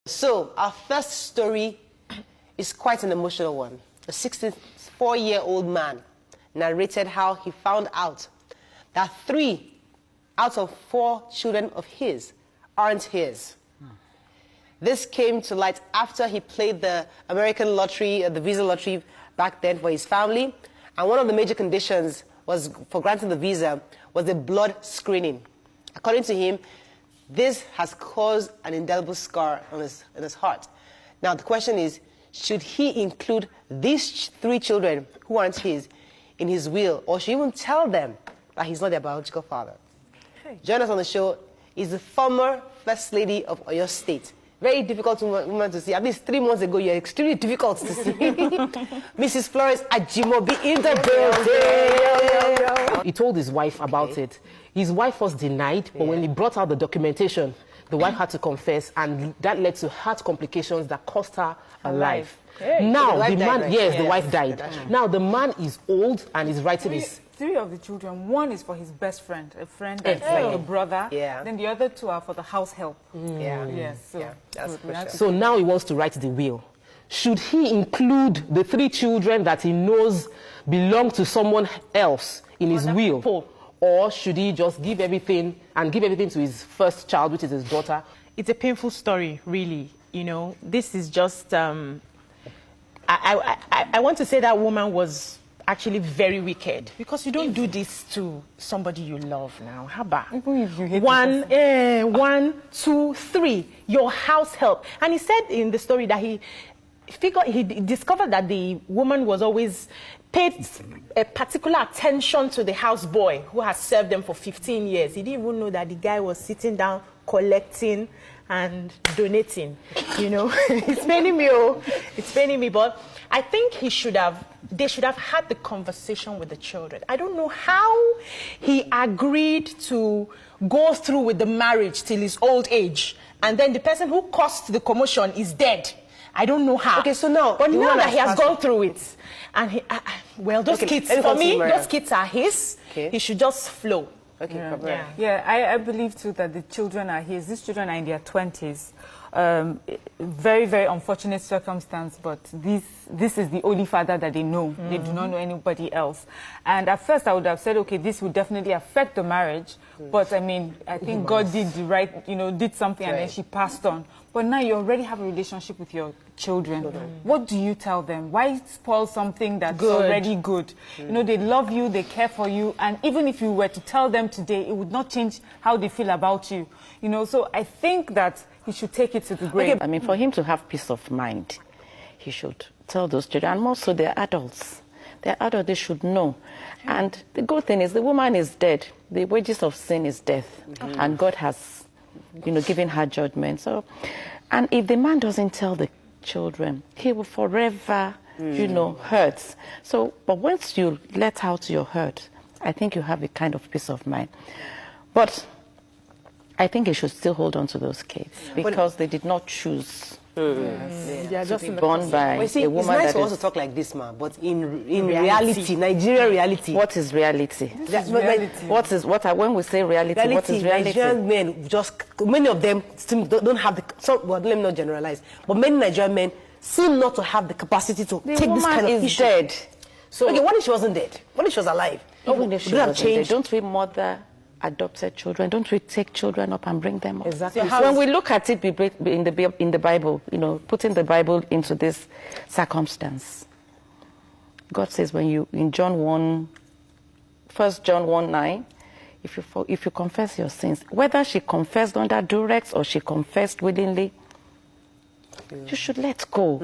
So, our first story is quite an emotional one. A 64-year-old man narrated how he found out that 3 out of 4 children of his aren't his. This came to light after he played the American lottery, the visa lottery back then for his family. And one of the major conditions was for granting the visa was a blood screening. According to him, this has caused an indelible scar on his heart. Now, the question is, should he include these 3 children who aren't his in his will, or should he even tell them that he's not their biological father? Hey. Join us on the show is the former First Lady of Oyo State. Very difficult woman to see. At least 3 months ago, you're extremely difficult to see. Mrs. Florence Ajimobi in the building. He told his wife about it. His wife was denied, but when he brought out the documentation, the wife had to confess, and that led to heart complications that cost her her life. Hey. Now, the man, right? Yes, the wife died. Now, the man is old and is writing his... 3 of the children, 1 is for his best friend, a friend that's like a brother. Yeah. Then the other 2 are for the house help. Yeah. Yes. So, that's for sure. So now he wants to write the will. Should he include the 3 children that he knows belong to someone else in his will? Or should he just give everything and give everything to his first child, which is his daughter? It's a painful story, really. You know, this is just... I want to say that woman was actually very wicked, because you don't do this to somebody you love now. How about? Even if you hate 1, 2, 3, your house help. And he said in the story that he discovered that the woman was always paid a particular attention to the houseboy who has served them for 15 years. He didn't even know that the guy was sitting down, collecting and donating. You know, it's paining me, it's paining me. But I think they should have had the conversation with the children. I don't know how he agreed to go through with the marriage till his old age, and then the person who caused the commotion is dead. I don't know how. Okay, so now... But now that he has gone through it, and he... well, those kids, for me, those kids are his. Okay. He should just flow. Okay, I believe, too, that the children are his. These children are in their 20s. Very, very unfortunate circumstance, but this is the only father that they know. They do not know anybody else. And at first I would have said, okay, this would definitely affect the marriage, but I mean, I think God did the right, you know, did something, and then she passed on. But now you already have a relationship with your children. What do you tell them? Why spoil something that's already good? You know, they love you, they care for you, and even if you were to tell them today, it would not change how they feel about you. You know, so I think that he should take it to the grave. I mean, for him to have peace of mind, he should tell those children, and also they're adults. They're adults, they should know. And the good thing is the woman is dead. The wages of sin is death. And God has, you know, given her judgment. So, and if the man doesn't tell the children, he will forever, you know, hurt. So, but once you let out your hurt, I think you have a kind of peace of mind. But I think he should still hold on to those kids, because they did not choose to be born by a woman. It's nice for us to talk like this, man, but in reality, Nigerian reality. What is reality? When we say reality, what is reality? Nigerian men, many of them still don't have well, let me not generalize, but many Nigerian men seem not to have the capacity to take this kind of issue. Dead. So, okay, what if she wasn't dead? What if she was alive? Even if she wasn't dead, don't we mother adopted children? Don't we take children up and bring them up? Exactly. So when we look at it in the Bible, you know, putting the Bible into this circumstance, God says when you, in John 1 John 1:9, if you confess your sins, whether she confessed under duress or she confessed willingly, you should let go.